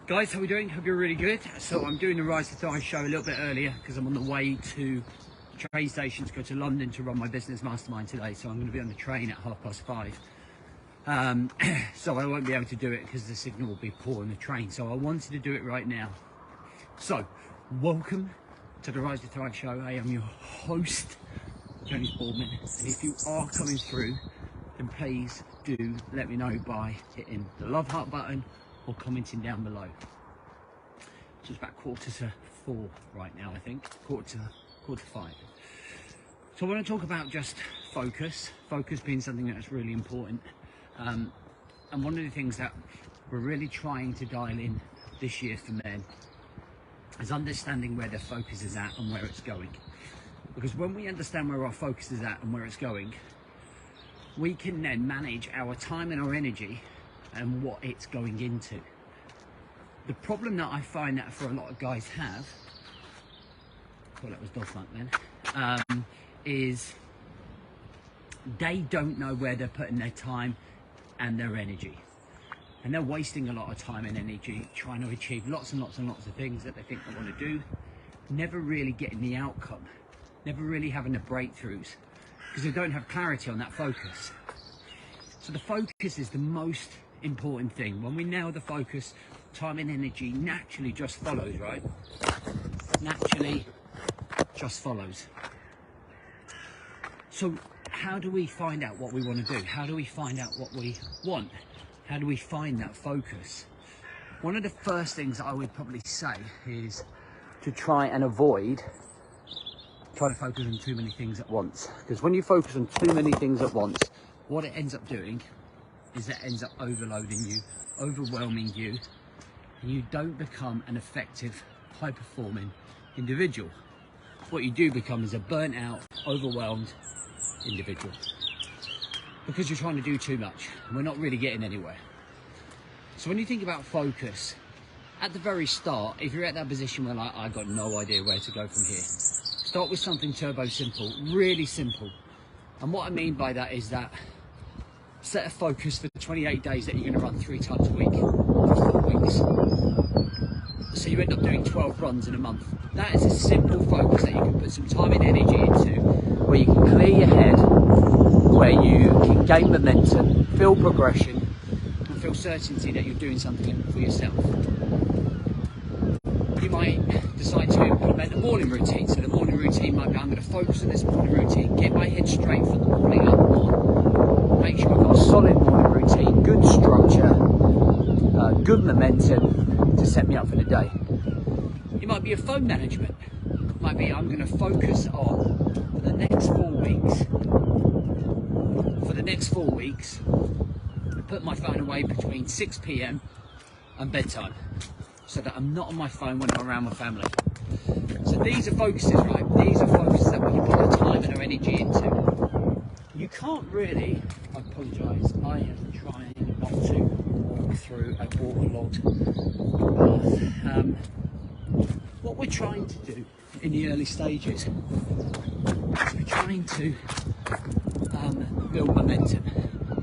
Guys, how are we doing? Hope you're really good. So I'm doing the Rise to Thrive show a little bit earlier because I'm on the way to the train station to go to London to run my business mastermind today. So I'm going to be on the train at 5:30. So I won't be able to do it because the signal will be poor on the train. So I wanted to do it right now. So welcome to the Rise to Thrive show. I am your host, James Boardman. And if you are coming through, then please do let me know by hitting the love heart button or commenting down below. So it's about 4:45 right now, I think. Quarter to 5. So I want to talk about just focus being something that's really important. And one of the things that we're really trying to dial in this year for men is understanding where their focus is at and where it's going. Because when we understand where our focus is at and where it's going, we can then manage our time and our energy and what it's going into. The problem that I find that for a lot of guys have, well, that was dog funk then, is they don't know where they're putting their time and their energy. And they're wasting a lot of time and energy trying to achieve lots and lots and lots of things that they think they want to do, never really getting the outcome, never really having the breakthroughs, because they don't have clarity on that focus. So the focus is the most important thing. When we nail the focus, time and energy naturally just follows, right? Naturally just follows. So how do we find out what we want to do? How do we find out what we want? How do we find that focus? One of the first things I would probably say is to try and avoid trying to focus on too many things at once. Because when you focus on too many things at once, what it ends up doing is it ends up overloading you, overwhelming you, and you don't become an effective, high-performing individual. What you do become is a burnt out, overwhelmed individual. Because you're trying to do too much, and we're not really getting anywhere. So when you think about focus, at the very start, if you're at that position where like, I've got no idea where to go from here, start with something turbo simple, really simple. And what I mean by that is that set a focus for 28 days that you're going to run 3 times a week for 4 weeks. So you end up doing 12 runs in a month. That is a simple focus that you can put some time and energy into, where you can clear your head, where you can gain momentum, feel progression, and feel certainty that you're doing something for yourself. You might decide to implement a morning routine. So the morning routine might be, I'm going to focus on this morning routine, get my head straight from the morning up on, make sure I've got a solid morning routine, good structure, good momentum to set me up for the day. It might be a phone management. It might be, I'm going to focus on, for the next 4 weeks, put my phone away between 6 p.m. and bedtime, so that I'm not on my phone when I'm around my family. So these are focuses, right? These are focuses that we can put our time and our energy into. You can't really, I apologise, I am trying not to walk through a waterlogged path. What we're trying to do in the early stages is we're trying to build momentum.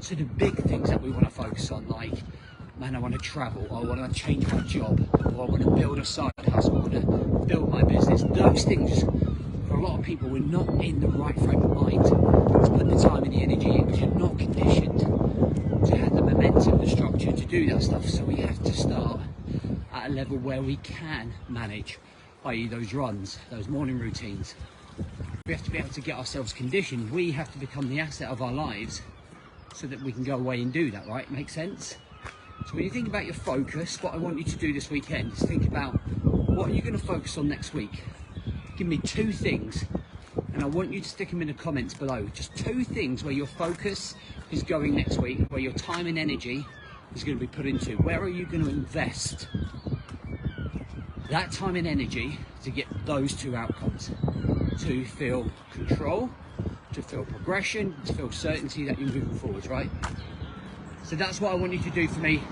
So the big things that we want to focus on, like, man, I want to travel, or I want to change my job, or I want to build a side hustle, I want to build my business. Those things, for a lot of people, we're not in the right frame of mind to put the time and the energy in. We're not conditioned to have the momentum, the structure to do that stuff. So we have to start at a level where we can manage, i.e. those runs, those morning routines. We have to be able to get ourselves conditioned. We have to become the asset of our lives so that we can go away and do that, right? Make sense? So when you think about your focus, what I want you to do this weekend is think about, what are you going to focus on next week? Give me 2 things, and I want you to stick them in the comments below. Just 2 things where your focus is going next week, where your time and energy is going to be put into. Where are you going to invest that time and energy to get those 2 outcomes? To feel control, to feel progression, to feel certainty that you're moving forwards, right? So that's what I want you to do for me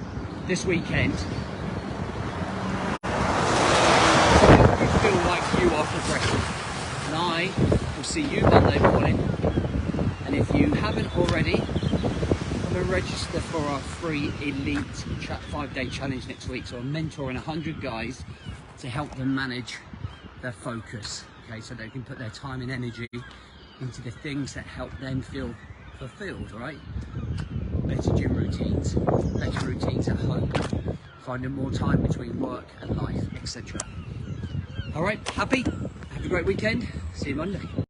this weekend. So that you feel like you are progressing. And I will see you Monday morning. And if you haven't already, come and to register for our free Elite 5-day challenge next week. So I'm mentoring 100 guys to help them manage their focus, okay, so they can put their time and energy into the things that help them feel fulfilled, right? Better gym routines, better routines at home, finding more time between work and life, etc. All right, happy? Have a great weekend. See you Monday.